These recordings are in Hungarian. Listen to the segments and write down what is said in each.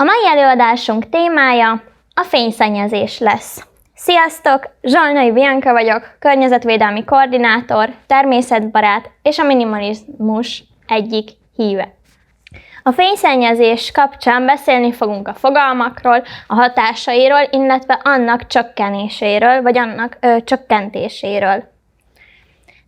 A mai előadásunk témája a fényszennyezés lesz. Sziasztok! Zsolnai Bianca vagyok, környezetvédelmi koordinátor, természetbarát és a minimalizmus egyik híve. A fényszennyezés kapcsán beszélni fogunk a fogalmakról, a hatásairól, illetve annak csökkenéséről, vagy annak csökkentéséről.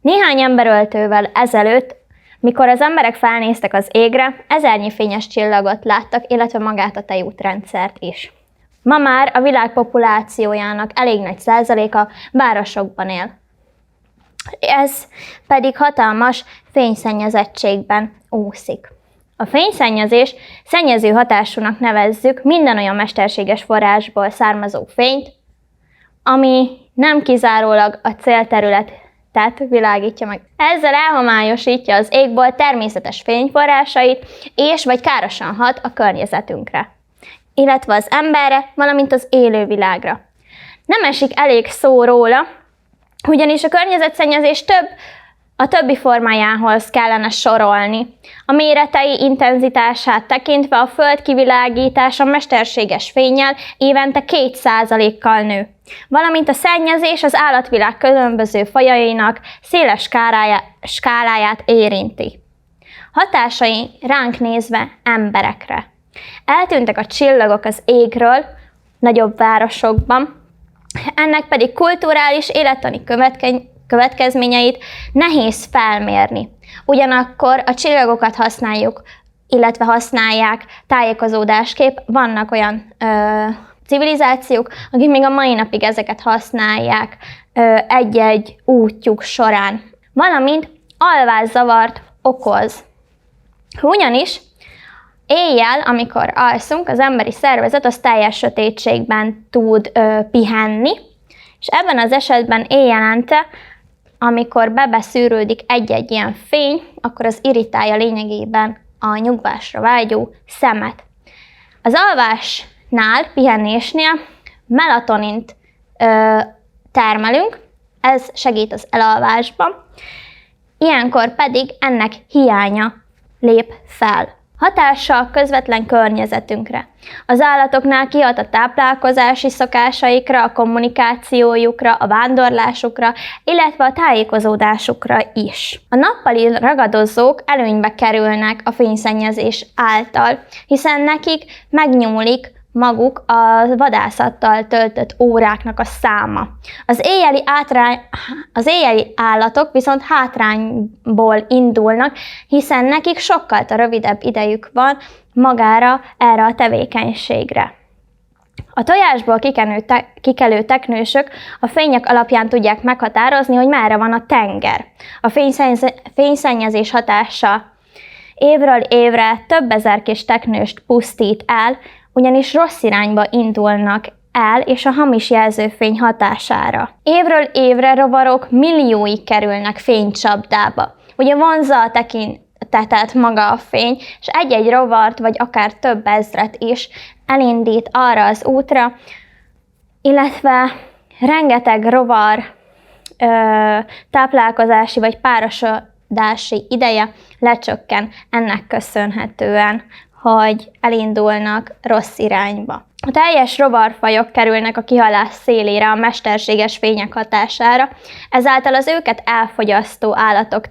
Néhány emberöltővel ezelőtt, mikor az emberek felnéztek az égre, ezernyi fényes csillagot láttak, illetve magát a tejútrendszert is. Ma már a világ populációjának elég nagy százaléka városokban él. Ez pedig hatalmas fényszennyezettségben úszik. A fényszennyezés szennyező hatásúnak nevezzük minden olyan mesterséges forrásból származó fényt, ami nem kizárólag a célterületet világítja meg. Ezzel elhomályosítja az égbolt természetes fényforrásait, és vagy károsan hat a környezetünkre, illetve az emberre, valamint az élővilágra. Nem esik elég szó róla, ugyanis a környezetszennyezés a többi formájához kellene sorolni. A méretei intenzitását tekintve a föld kivilágítása mesterséges fénnyel évente 2%-kal nő, valamint a szennyezés az állatvilág különböző fajainak széles skáláját érinti. Hatásai ránk nézve emberekre. Eltűntek a csillagok az égről nagyobb városokban, ennek pedig kulturális élettani következményeit nehéz felmérni. Ugyanakkor a csillagokat használjuk, illetve használják tájékozódásképp. Vannak olyan civilizációk, akik még a mai napig ezeket használják egy-egy útjuk során. Valamint alvászavart okoz. Ugyanis éjjel, amikor alszunk, az emberi szervezet az teljes sötétségben tud pihenni, és ebben az esetben éjjelente, amikor bebeszűrődik egy-egy ilyen fény, akkor az irritálja lényegében a nyugvásra vágyó szemet. Az alvásnál, pihenésnél melatonint termelünk, ez segít az elalvásban, ilyenkor pedig ennek hiánya lép fel. Hatása a közvetlen környezetünkre. Az állatoknál kihat a táplálkozási szokásaikra, a kommunikációjukra, a vándorlásukra, illetve a tájékozódásukra is. A nappali ragadozók előnybe kerülnek a fényszennyezés által, hiszen nekik megnyúlik maguk a vadászattal töltött óráknak a száma. Az éjjeli állatok viszont hátrányból indulnak, hiszen nekik sokkal rövidebb idejük van magára erre a tevékenységre. A tojásból kikelő teknősök a fények alapján tudják meghatározni, hogy merre van a tenger. A fényszennyezés hatása évről évre több ezer kis teknőst pusztít el, ugyanis rossz irányba indulnak el, és a hamis jelzőfény hatására. Évről évre rovarok milliói kerülnek fénycsapdába. Ugye vonzza a tekintetet maga a fény, és egy-egy rovart, vagy akár több ezret is elindít arra az útra, illetve rengeteg rovar táplálkozási vagy párosodási ideje lecsökken ennek köszönhetően, hogy elindulnak rossz irányba. A teljes rovarfajok kerülnek a kihalás szélére a mesterséges fények hatására, ezáltal az őket elfogyasztó állatok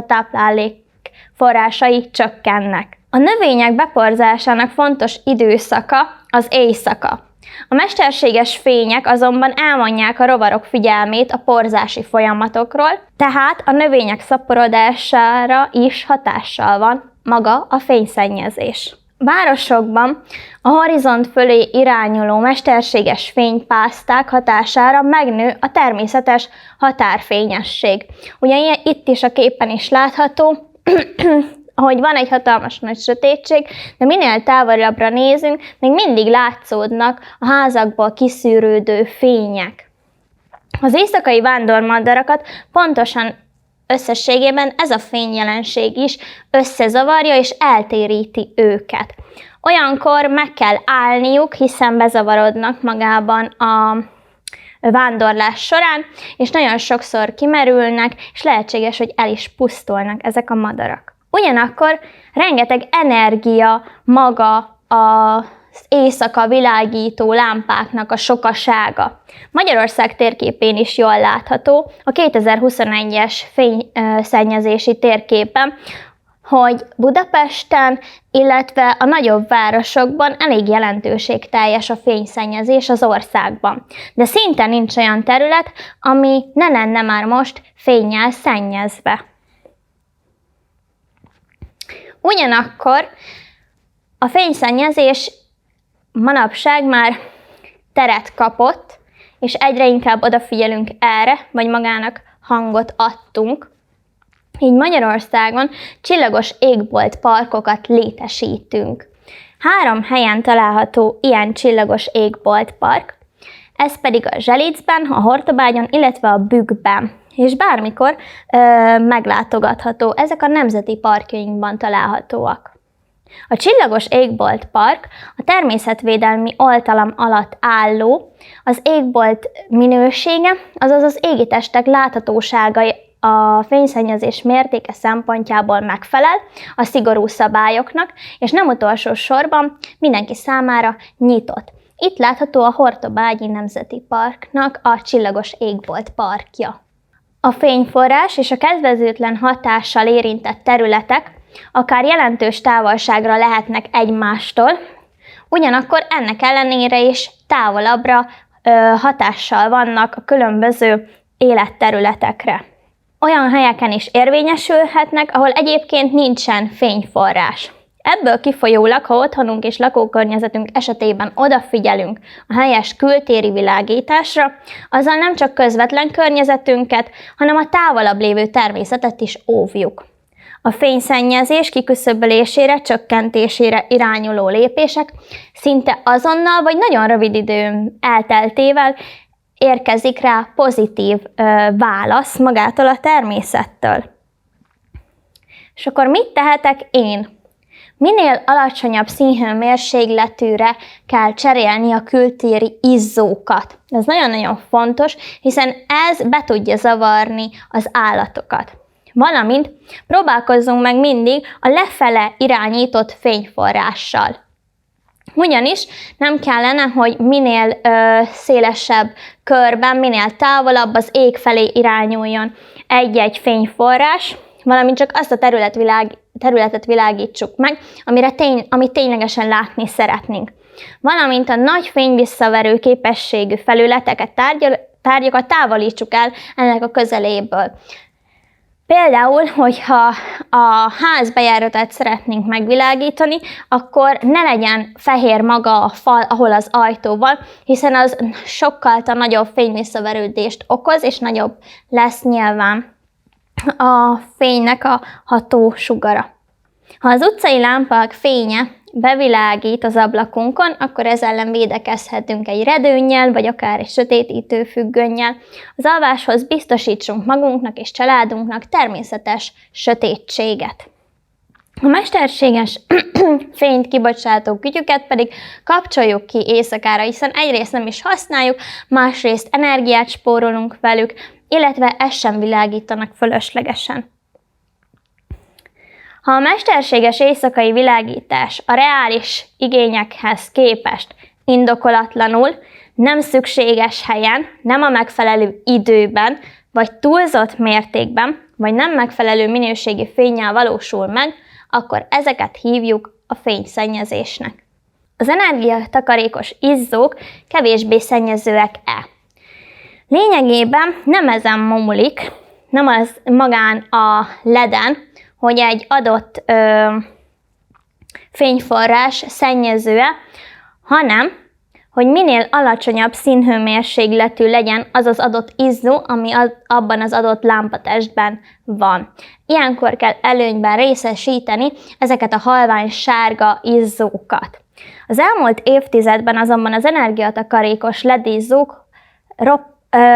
táplálékforrásai csökkennek. A növények beporzásának fontos időszaka az éjszaka. A mesterséges fények azonban elvonják a rovarok figyelmét a porzási folyamatokról, tehát a növények szaporodására is hatással van maga a fényszennyezés. Városokban a horizont fölé irányuló mesterséges fénypászták hatására megnő a természetes határfényesség. Ugye itt is a képen is látható, hogy van egy hatalmas nagy sötétség, de minél távolabbra nézünk, még mindig látszódnak a házakból kiszűrődő fények. Az éjszakai vándormadarakat pontosan összességében ez a fényjelenség is összezavarja és eltéríti őket. Olyankor meg kell állniuk, hiszen bezavarodnak magában a vándorlás során, és nagyon sokszor kimerülnek, és lehetséges, hogy el is pusztulnak ezek a madarak. Ugyanakkor rengeteg energia, maga az éjszaka világító lámpáknak a sokasága. Magyarország térképén is jól látható, a 2021-es fényszennyezési térképen, hogy Budapesten, illetve a nagyobb városokban elég jelentőségteljes a fényszennyezés az országban. De szinte nincs olyan terület, ami ne lenne már most fénnyel szennyezve. Ugyanakkor a fényszennyezés manapság már teret kapott, és egyre inkább odafigyelünk erre, vagy magának hangot adtunk. Így Magyarországon csillagos égbolt parkokat létesítünk. 3 helyen található ilyen csillagos égbolt park, ez pedig a Zselicben, a Hortobágyon, illetve a Bükkben. És bármikor meglátogatható, ezek a nemzeti parkjainkban találhatóak. A Csillagos Égbolt Park a természetvédelmi oltalom alatt álló, az égbolt minősége, azaz az égitestek láthatósága a fényszennyezés mértéke szempontjából megfelel a szigorú szabályoknak, és nem utolsó sorban mindenki számára nyitott. Itt látható a Hortobágyi Nemzeti Parknak a Csillagos Égbolt Parkja. A fényforrás és a kedvezőtlen hatással érintett területek akár jelentős távolságra lehetnek egymástól, ugyanakkor ennek ellenére is távolabbra hatással vannak a különböző életterületekre. Olyan helyeken is érvényesülhetnek, ahol egyébként nincsen fényforrás. Ebből kifolyólag, ha otthonunk és lakókörnyezetünk esetében odafigyelünk a helyes kültéri világításra, azzal nem csak közvetlen környezetünket, hanem a távolabb lévő természetet is óvjuk. A fényszennyezés kiküszöbölésére, csökkentésére irányuló lépések szinte azonnal vagy nagyon rövid idő elteltével érkezik rá pozitív válasz magától a természettől. És akkor mit tehetek én? Minél alacsonyabb színhőmérsékletűre kell cserélni a kültéri izzókat. Ez nagyon-nagyon fontos, hiszen ez be tudja zavarni az állatokat. Valamint próbálkozzunk meg mindig a lefele irányított fényforrással. Ugyanis nem kellene, hogy minél szélesebb körben, minél távolabb az ég felé irányuljon egy-egy fényforrás, valamint csak azt a területet világítsuk meg, amit ténylegesen látni szeretnénk. Valamint a nagy fényvisszaverő képességű felületeket, tárgyakat távolítsuk el ennek a közeléből. Például, hogyha a ház bejáratát szeretnénk megvilágítani, akkor ne legyen fehér maga a fal, ahol az ajtó van, hiszen az sokkal nagyobb fényvisszaverődést okoz, és nagyobb lesz nyilván a fénynek a hatósugara. Ha az utcai lámpák fénye bevilágít az ablakunkon, akkor ez ellen védekezhetünk egy redőnnyel, vagy akár egy sötétítő függönnyel. Az alváshoz biztosítsunk magunknak és családunknak természetes sötétséget. A mesterséges fényt kibocsátó kütyüket pedig kapcsoljuk ki éjszakára, hiszen egyrészt nem is használjuk, másrészt energiát spórolunk velük, illetve ezt sem világítanak fölöslegesen. Ha a mesterséges éjszakai világítás a reális igényekhez képest indokolatlanul, nem szükséges helyen, nem a megfelelő időben, vagy túlzott mértékben, vagy nem megfelelő minőségű fénnyel valósul meg, akkor ezeket hívjuk a fényszennyezésnek. Az energiatakarékos izzók kevésbé szennyezőek-e? Lényegében nem ezen múlik, nem az magán a leden, hogy egy adott fényforrás szennyező-e, hanem, hogy minél alacsonyabb színhőmérsékletű legyen az az adott izzó, ami abban az adott lámpatestben van. Ilyenkor kell előnyben részesíteni ezeket a halvány sárga izzókat. Az elmúlt évtizedben azonban az energiatakarékos LED izzók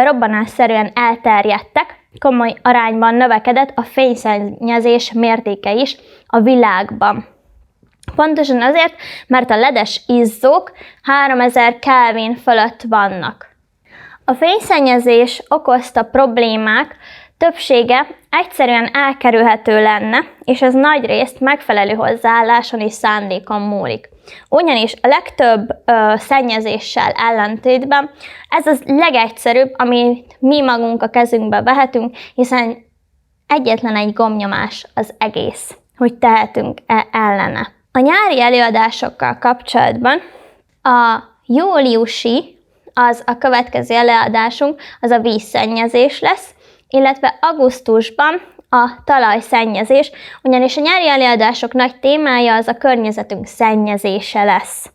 robbanásszerűen elterjedtek, komoly arányban növekedett a fényszennyezés mértéke is a világban. Pontosan azért, mert a ledes izzók 3000 Kelvin fölött vannak. A fényszennyezés okozta problémák többsége egyszerűen elkerülhető lenne, és ez nagyrészt megfelelő hozzáálláson és szándékon múlik. Ugyanis a legtöbb szennyezéssel ellentétben ez az legegyszerűbb, amit mi magunk a kezünkbe vehetünk, hiszen egyetlen egy gombnyomás az egész, hogy tehetünk ellene. A nyári előadásokkal kapcsolatban a júliusi, az a következő előadásunk, az a vízszennyezés lesz, illetve augusztusban a talajszennyezés, ugyanis a nyári előadások nagy témája az a környezetünk szennyezése lesz.